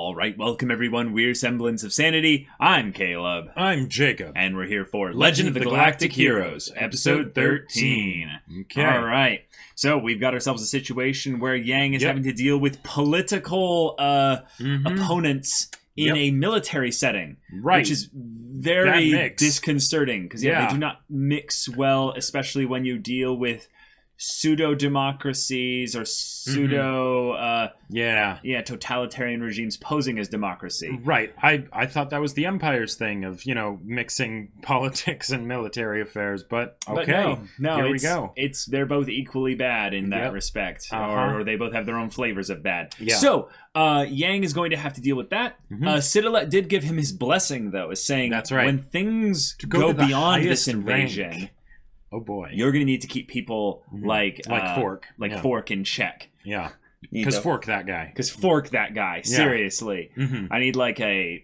All right, welcome everyone. We're Semblance of Sanity. I'm Caleb. I'm Jacob. And we're here for Legend of the Galactic Heroes, episode 13. Okay. All right. So we've got ourselves a situation where Yang is having to deal with political opponents in a military setting. Right. Which is very disconcerting because they do not mix well, especially when you deal with pseudo-democracies or totalitarian regimes posing as democracy. Right. I thought that was the Empire's thing of, mixing politics and military affairs, but okay. No, here we go. They're both equally bad in that respect, or they both have their own flavors of bad. Yeah. So, Yang is going to have to deal with that. Citalet did give him his blessing, though, as saying, that's right, when things go beyond this invasion... rank. Oh boy! You're going to need to keep people like Fork, Fork in check. Yeah, because Fork that guy. Because Fork that guy. Seriously, I need like a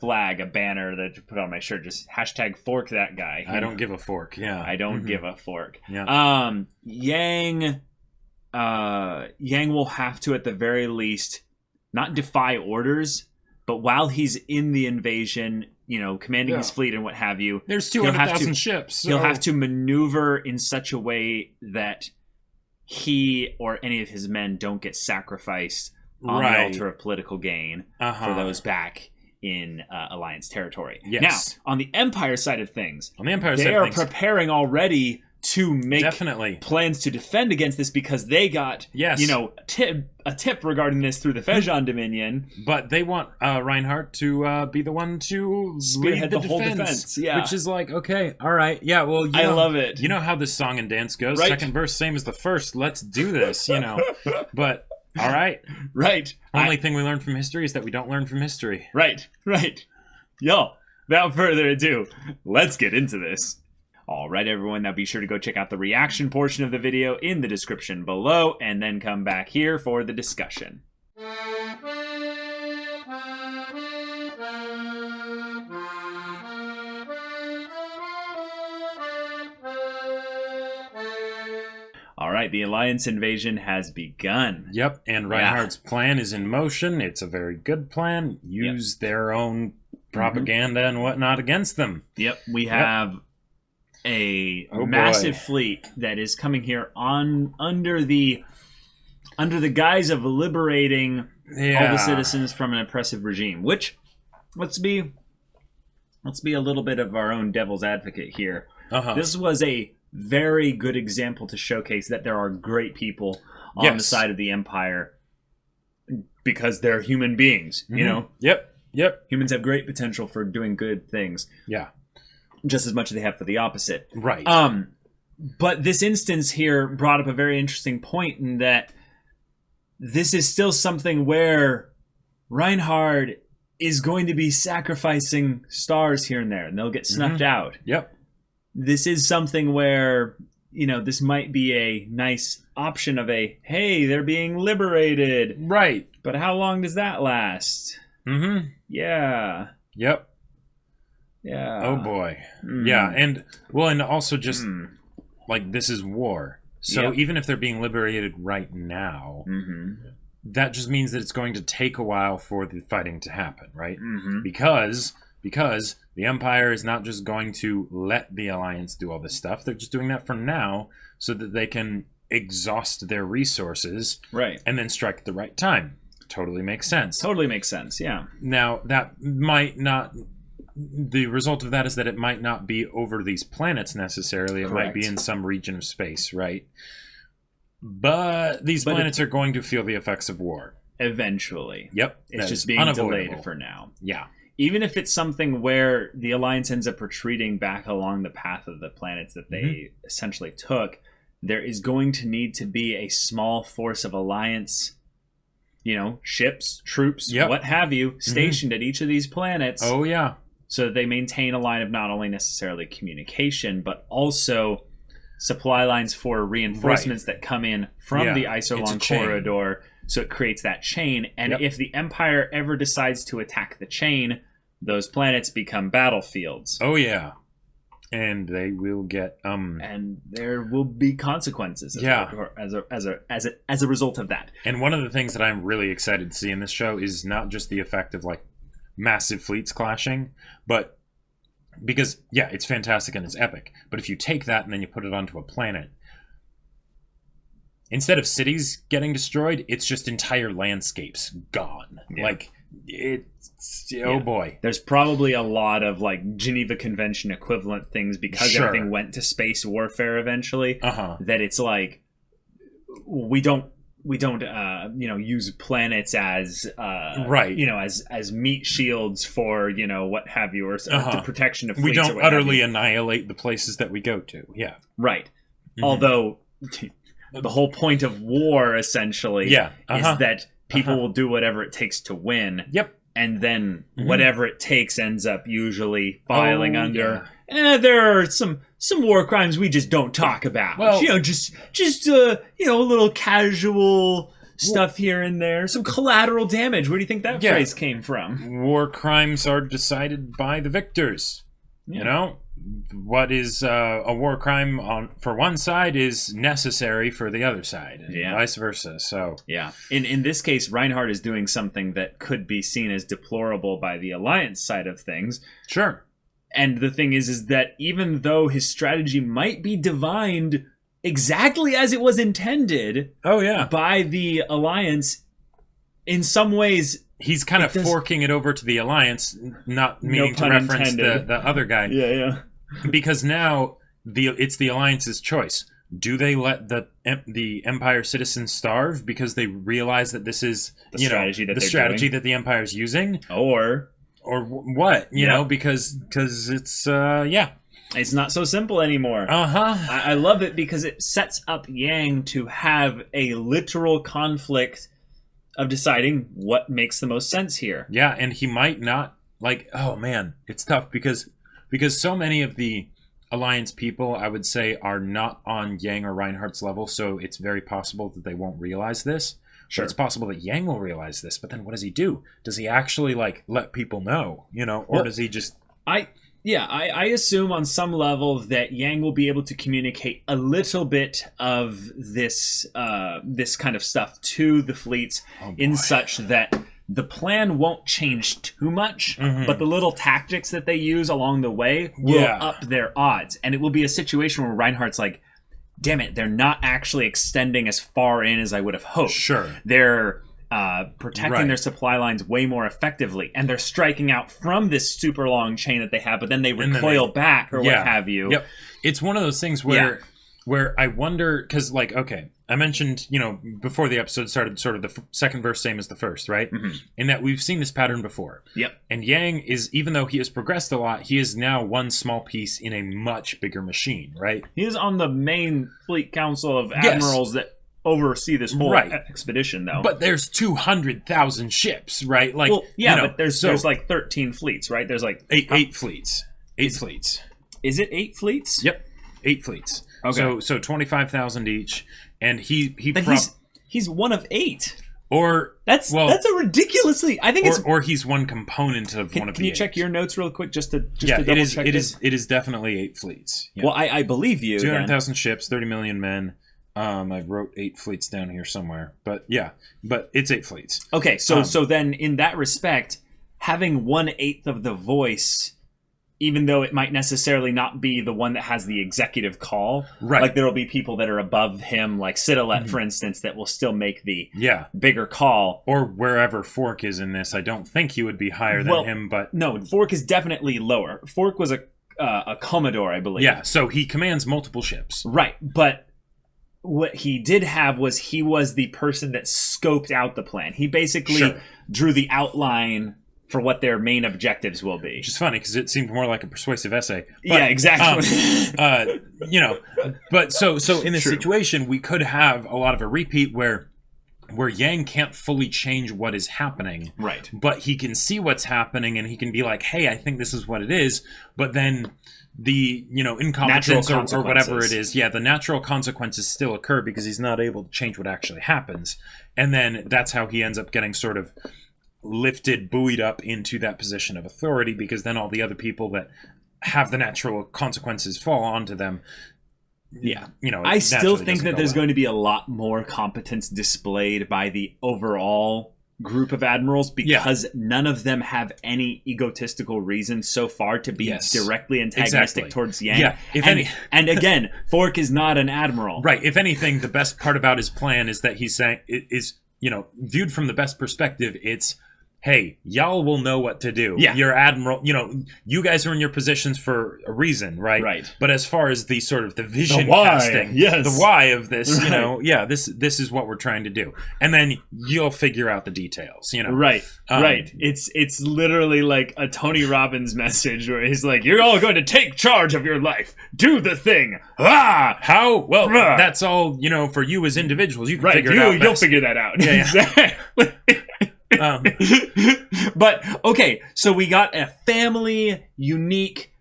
flag, a banner that to put on my shirt. Just hashtag Fork that guy. I don't give a fork. Yeah, I don't give a fork. Yeah. Yang will have to, at the very least, not defy orders, but while he's in the invasion, commanding his fleet and what have you. There's 200,000 ships. So... He'll have to maneuver in such a way that he or any of his men don't get sacrificed on the altar of political gain for those back in Alliance territory. Yes. Now, on the Empire side of things, they are preparing already to make plans to defend against this because they got a tip regarding this through the Fejon Dominion. But they want Reinhardt to be the one to spearhead the whole defense. Which is like, okay, all right, yeah, well, I love it. You know how this song and dance goes? Right. Second verse, same as the first. Let's do this, But, all right. Right. Only thing we learn from history is that we don't learn from history. Right. Yo, without further ado, let's get into this. All right, everyone, now be sure to go check out the reaction portion of the video in the description below, and then come back here for the discussion. All right, the Alliance invasion has begun. Yep, and Reinhardt's plan is in motion. It's a very good plan. Use their own propaganda and whatnot against them. Yep, we have... a massive fleet that is coming here under the guise of liberating all the citizens from an oppressive regime. Which, let's be a little bit of our own devil's advocate here. This was a very good example to showcase that there are great people on the side of the Empire because they're human beings. Yep. Humans have great potential for doing good things. Yeah. Just as much as they have for the opposite. Right. But this instance here brought up a very interesting point in that this is still something where Reinhardt is going to be sacrificing stars here and there, and they'll get snuffed out. Yep. This is something where, this might be a nice option of hey, they're being liberated. Right. But how long does that last? Yeah. Yep. Yeah. Oh boy. Yeah, and also just this is war. So even if they're being liberated right now, that just means that it's going to take a while for the fighting to happen, right? Because the Empire is not just going to let the Alliance do all this stuff. They're just doing that for now so that they can exhaust their resources and then strike at the right time. Totally makes sense. Yeah. Now, that might not... The result of that is that it might not be over these planets necessarily. It might be in some region of space, right? But these planets are going to feel the effects of war. Eventually. Yep. It's just being delayed for now. Yeah. Even if it's something where the Alliance ends up retreating back along the path of the planets that they essentially took, there is going to need to be a small force of Alliance, ships, troops, what have you, stationed at each of these planets. Oh, yeah. So that they maintain a line of not only necessarily communication, but also supply lines for reinforcements that come in from the Isolon corridor. So it creates that chain. And if the Empire ever decides to attack the chain, those planets become battlefields. Oh, yeah. And they will get and there will be consequences as a result of that. And one of the things that I'm really excited to see in this show is not just the effect of like massive fleets clashing, but because it's fantastic and it's epic, but if you take that and then you put it onto a planet, instead of cities getting destroyed, it's just entire landscapes gone. Like it's boy. There's probably a lot of like Geneva Convention equivalent things because everything went to space warfare eventually. That it's like we don't use planets as as meat shields for what have you, or the protection of fleets. We don't utterly annihilate the places that we go to. Yeah, right. Although the whole point of war essentially is that people will do whatever it takes to win. Yep. And then whatever it takes ends up usually filing under. There are some war crimes we just don't talk about. Well, just a little casual stuff here and there. Some collateral damage. Where do you think that phrase came from? War crimes are decided by the victors. What is a war crime for one side is necessary for the other side, and vice versa. So in this case, Reinhardt is doing something that could be seen as deplorable by the Alliance side of things. Sure. And the thing is that even though his strategy might be divined exactly as it was intended, by the Alliance, in some ways. He's kind of forking it over to the Alliance, not meaning to reference the other guy. Yeah. Because now it's the Alliance's choice. Do they let the Empire citizens starve because they realize that this is the strategy that the Empire is using, or what? You know, because it's It's not so simple anymore. I love it because it sets up Yang to have a literal conflict of deciding what makes the most sense here. Yeah, and he might not it's tough because so many of the Alliance people, I would say, are not on Yang or Reinhardt's level, so it's very possible that they won't realize this. Sure. But it's possible that Yang will realize this, but then what does he do? Does he actually let people know, or does he just I assume on some level that Yang will be able to communicate a little bit of this kind of stuff to the fleets in such that the plan won't change too much, but the little tactics that they use along the way will up their odds. And it will be a situation where Reinhardt's like, damn it, they're not actually extending as far in as I would have hoped. Sure. They're protecting their supply lines way more effectively, and they're striking out from this super long chain that they have, but then they recoil back or what have you. Yep. It's one of those things where I wonder, because I mentioned, before the episode started, sort of the second verse same as the first, right? In that we've seen this pattern before. Yep. And Yang is, even though he has progressed a lot, he is now one small piece in a much bigger machine, right? He is on the main fleet council of admirals that oversee this whole expedition, though. But there's 200,000 ships, right? But there's like 13 fleets, right? There's like eight fleets. Eight fleets. Is it 8 fleets? Yep, 8 fleets. Okay. So 25,000 each, and he's one of 8. Or that's a ridiculously. I think or he's one component of one of the. Can you check your notes real quick just to double check this? It is definitely 8 fleets. Yeah. Well, I believe you. 200,000 ships, 30 million men. I wrote 8 fleets down here somewhere, but it's 8 fleets. Okay, so then in that respect, having 1/8 of the voice, even though it might necessarily not be the one that has the executive call, right? Like there'll be people that are above him, like Sidalet, for instance, that will still make the bigger call. Or wherever Fork is in this, I don't think he would be higher than him, but no, Fork is definitely lower. Fork was a Commodore, I believe. Yeah, so he commands multiple ships, right? But what he did have was he was the person that scoped out the plan. He basically drew the outline for what their main objectives will be. Which is funny because it seemed more like a persuasive essay. But, yeah, exactly. But so in this situation, we could have a lot of a repeat where Yang can't fully change what is happening. Right. But he can see what's happening and he can be like, hey, I think this is what it is. But then the incompetence or whatever it is, the natural consequences still occur because he's not able to change what actually happens. And then that's how he ends up getting sort of lifted, buoyed up into that position of authority, because then all the other people that have the natural consequences fall onto them. Yeah. I still think that there's going to be a lot more competence displayed by the overall group of admirals because none of them have any egotistical reason so far to be directly antagonistic towards Yang. Yeah. And again, Fork is not an admiral. Right. If anything, the best part about his plan is that he's saying viewed from the best perspective, it's, hey, y'all will know what to do. Yeah. Your admiral, you guys are in your positions for a reason, right? Right. But as far as the sort of the vision casting, the why of this, this is what we're trying to do. And then you'll figure out the details, Right. Right. It's literally like a Tony Robbins message where he's like, you're all going to take charge of your life. Do the thing. Ah! How? Well, that's all, for you as individuals. You can figure it out. You'll figure that out. Yeah. Exactly. But okay, so we got a family unique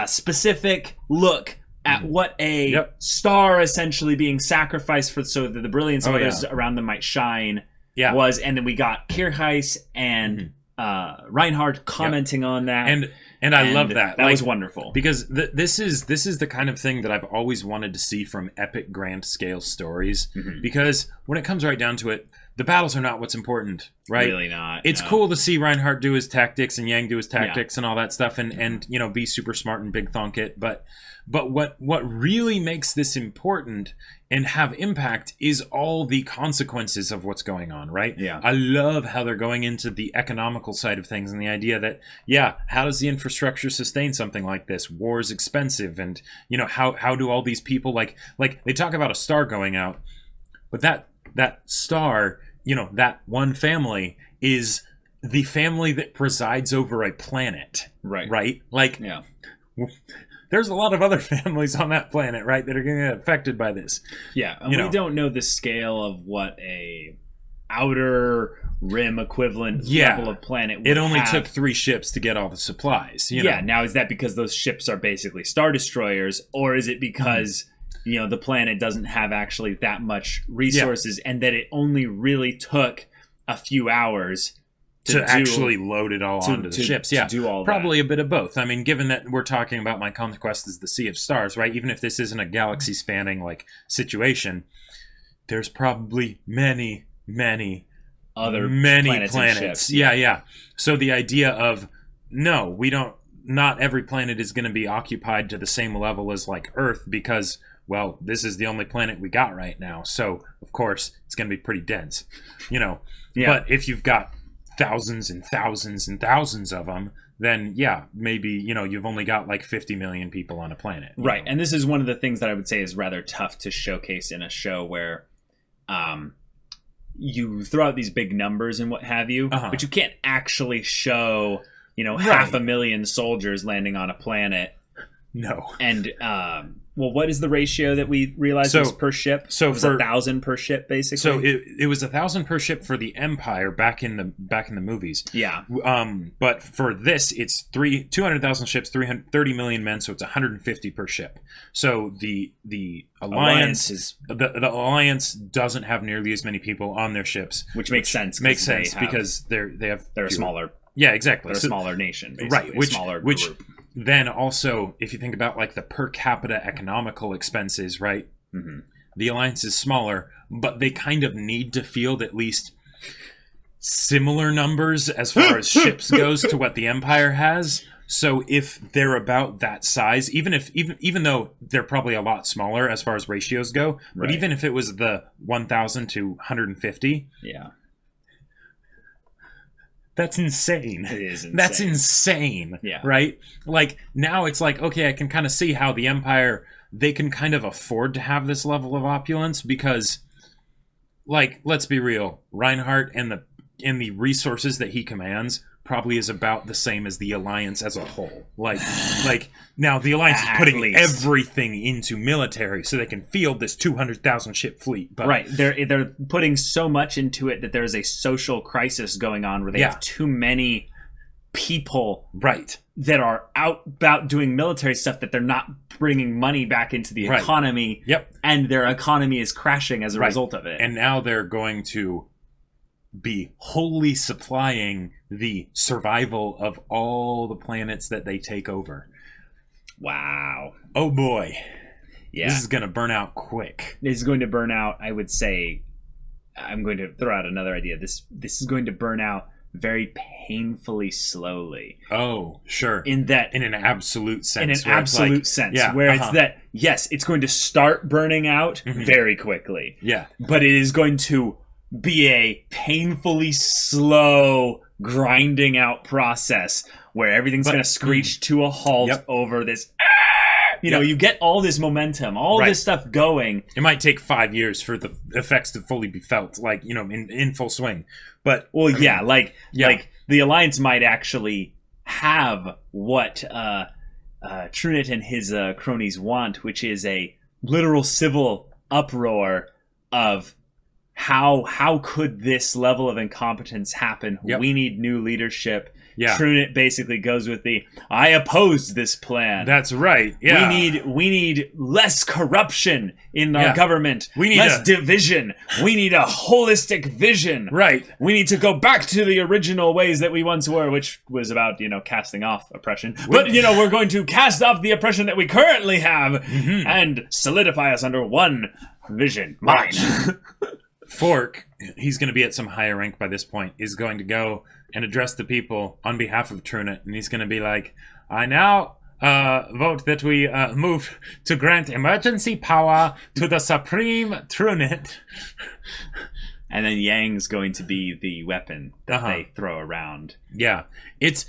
specific look at what a star essentially being sacrificed for so that the brilliance of others around them might shine was, and then we got Kirchheis and Reinhardt commenting on that, and I love that. That was wonderful because this is the kind of thing that I've always wanted to see from epic grand scale stories, because when it comes right down to it, the battles are not what's important, right? Really not. It's cool to see Reinhardt do his tactics and Yang do his tactics and all that stuff, and be super smart and big thunk it. But what really makes this important and have impact is all the consequences of what's going on, right? Yeah. I love how they're going into the economical side of things and the idea that, how does the infrastructure sustain something like this? War is expensive, and how do all these people like they talk about a star going out, but that star, that one family is the family that presides over a planet. Right? Like, there's a lot of other families on that planet, right, that are going to get affected by this. Yeah, and we don't know the scale of what a outer rim equivalent level of planet would It only have. took 3 ships to get all the supplies. Now is that because those ships are basically Star Destroyers, or is it because... the planet doesn't have actually that much resources, and that it only really took a few hours to actually load it all onto the ships. To do all probably a bit of both. I mean, given that we're talking about My Conquest is the Sea of Stars, right? Even if this isn't a galaxy-spanning situation, there's probably many other planets. Yeah. So the idea of not every planet is going to be occupied to the same level as like Earth because, well, this is the only planet we got right now. So, of course, it's going to be pretty dense, But if you've got thousands and thousands and thousands of them, then, maybe, you've only got like 50 million people on a planet. Right. And this is one of the things that I would say is rather tough to showcase in a show where you throw out these big numbers and what have you, but you can't actually show, 500,000 soldiers landing on a planet. No. And, what is the ratio that we realized was per ship? So it was 1,000 per ship, basically. So it was 1,000 per ship for the Empire back in the movies. Yeah. But for this, it's 200,000 ships, 30 million men, so it's 150 per ship. So the alliance the alliance doesn't have nearly as many people on their ships, which makes sense. Because they're a smaller. Yeah, exactly. They're a smaller nation, basically. Right? Which group. Then also, if you think about like the per capita economical expenses, right? Mm-hmm. The alliance is smaller, but they kind of need to field at least similar numbers as far as ships goes to what the Empire has. So if they're about that size, even though they're probably a lot smaller as far as ratios go, but even if it was the 1,000 to 150, that's insane. It is insane. That's insane. Yeah. Right? Like, now it's like, okay, I can kind of see how the Empire, they can kind of afford to have this level of opulence because, like, let's be real, Reinhardt and the resources that he commands probably is about the same as the Alliance as a whole. Like now the Alliance is putting everything into military so they can field this 200,000 ship fleet. But right, they're putting so much into it that there's a social crisis going on where they have too many people that are out about doing military stuff that they're not bringing money back into the economy. Yep. And their economy is crashing as a result of it. And now they're going to be wholly supplying the survival of all the planets that they take over. Wow. Oh boy. Yeah. This is going to burn out quick. It's going to burn out, I would say. I'm going to throw out another idea. This is going to burn out very painfully slowly. Oh, sure. In an absolute sense. In an absolute sense. Where it's that, yes, it's going to start burning out very quickly. Yeah. But it is going to be a painfully slow grinding out process where everything's going to screech to a halt over this. You know, you get all this momentum, all this stuff going. It might take 5 years for the effects to fully be felt, like, you know, in full swing. But like the Alliance might actually have what Trunit and his cronies want, which is a literal civil uproar of how could this level of incompetence happen? We need new leadership. Trunit basically goes with I opposed this plan. That's right. Yeah. We need less corruption in our government. We need less division. We need a holistic vision. Right. We need to go back to the original ways that we once were, which was about, casting off oppression. But, we're going to cast off the oppression that we currently have and solidify us under one vision. Mine. Fork, he's going to be at some higher rank by this point, is going to go and address the people on behalf of Trunit, and he's going to be like, I now vote that we move to grant emergency power to the Supreme Trunit. And then Yang's going to be the weapon that they throw around. Yeah, this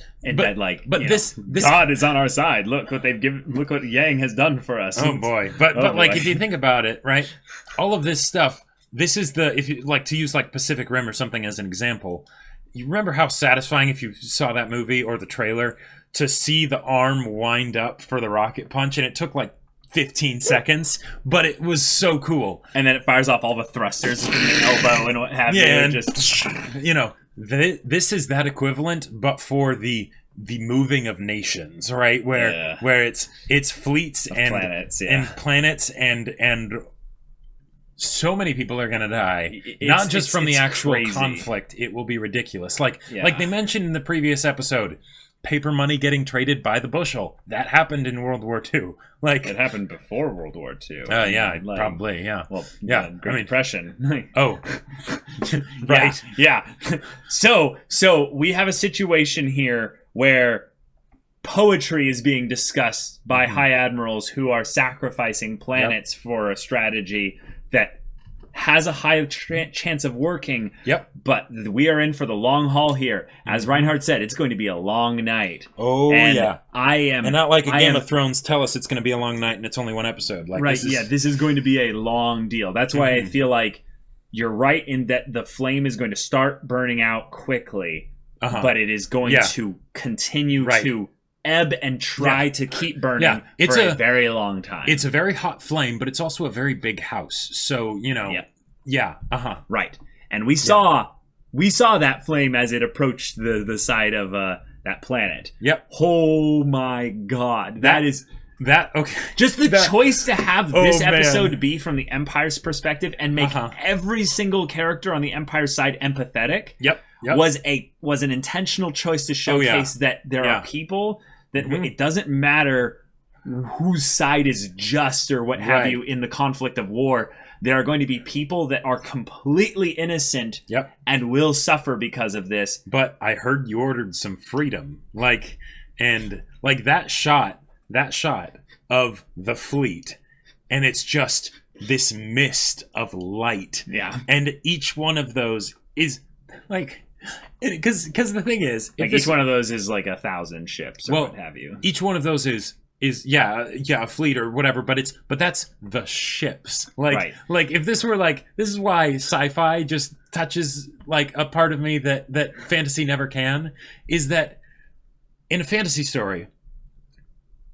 God is on our side. Look what they've given. Look what Yang has done for us. Oh boy! But if you think about it, right, all of this stuff. This is if you like to use like Pacific Rim or something as an example. You remember how satisfying, if you saw that movie or the trailer, to see the arm wind up for the rocket punch, and it took like 15 seconds, but it was so cool. And then it fires off all the thrusters from the elbow and what have you. And just this is that equivalent, but for the moving of nations, right? Where it's fleets and planets and so many people are going to die. Not just from the actual conflict. It will be ridiculous. Like they mentioned in the previous episode, paper money getting traded by the bushel. That happened in World War II. Like it happened before World War II. Probably. Yeah. Well, Great Depression. Oh, right. Yeah. So we have a situation here where poetry is being discussed by high admirals who are sacrificing planets for a strategy that has a high chance of working. But we are in for the long haul here. As Reinhardt said, it's going to be a long night. Oh, and and not like Game of Thrones tell us it's going to be a long night and it's only one episode. Like, this is going to be a long deal. That's why I feel like you're right in that the flame is going to start burning out quickly, but it is going to continue to ebb and try to keep burning for a very long time. It's a very hot flame, but it's also a very big house. So, Right. And we saw that flame as it approached the side of that planet. Oh my God. Okay. Just the choice to have this episode be from the Empire's perspective and make every single character on the Empire's side empathetic. Was an intentional choice to showcase that there are people that it doesn't matter whose side is just or what have you in the conflict of war. There are going to be people that are completely innocent and will suffer because of this. But I heard you ordered some freedom. That shot of the fleet, and it's just this mist of light. And each one of those is like... Because the thing is... each one of those is like 1,000 ships or what have you. Each one of those is a fleet or whatever, but that's the ships. Like if this were this is why sci-fi just touches like a part of me that fantasy never can, is that in a fantasy story,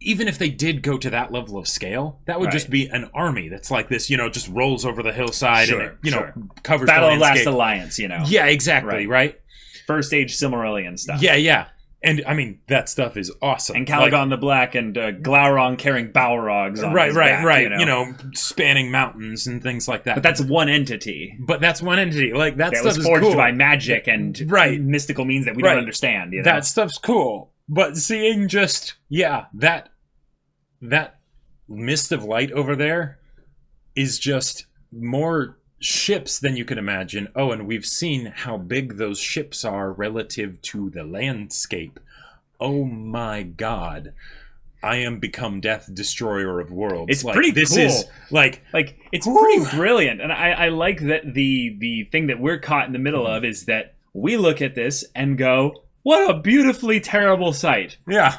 even if they did go to that level of scale, that would just be an army that's like this, just rolls over the hillside and it, covers Battle the landscape. of Last Alliance, Yeah, exactly, right? First Age Silmarillion stuff. Yeah. And, I mean, that stuff is awesome. And Caligon the Black and Glaurung carrying Balrogs on his back, spanning mountains and things like that. But that's one entity. Like, that stuff was forged is cool. by magic and mystical means that we don't understand. That stuff's cool. But seeing just, that that mist of light over there is just more ships than you could imagine. Oh, and we've seen how big those ships are relative to the landscape. Oh my god. I am become death, destroyer of worlds. It's like, pretty this cool. Is like it's pretty brilliant, and I like that the thing that we're caught in the middle of is that we look at this and go, "What a beautifully terrible sight!" Yeah,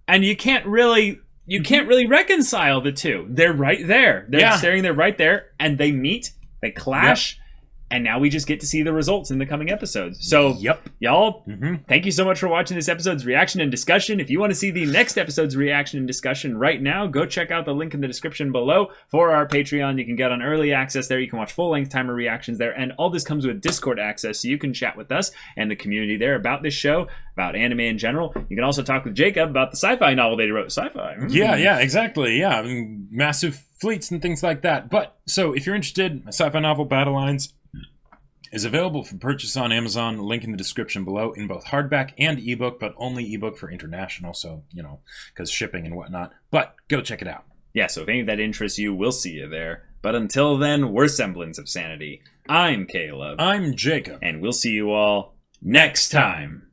and you can't really reconcile the two. They're right there. They're staring there right there, and they meet, they clash. Yep. And now we just get to see the results in the coming episodes. So, y'all, thank you so much for watching this episode's reaction and discussion. If you want to see the next episode's reaction and discussion right now, go check out the link in the description below for our Patreon. You can get on early access there. You can watch full-length timer reactions there. And all this comes with Discord access, so you can chat with us and the community there about this show, about anime in general. You can also talk with Jacob about the sci-fi novel that he wrote. Sci-fi. Yeah, exactly. Yeah, I mean, massive fleets and things like that. But, so, if you're interested, a sci-fi novel, Battle Lines, is available for purchase on Amazon. Link in the description below in both hardback and ebook, but only ebook for international, so, because shipping and whatnot. But go check it out. Yeah, so if any of that interests you, we'll see you there. But until then, we're Semblance of Sanity. I'm Caleb. I'm Jacob. And we'll see you all next time.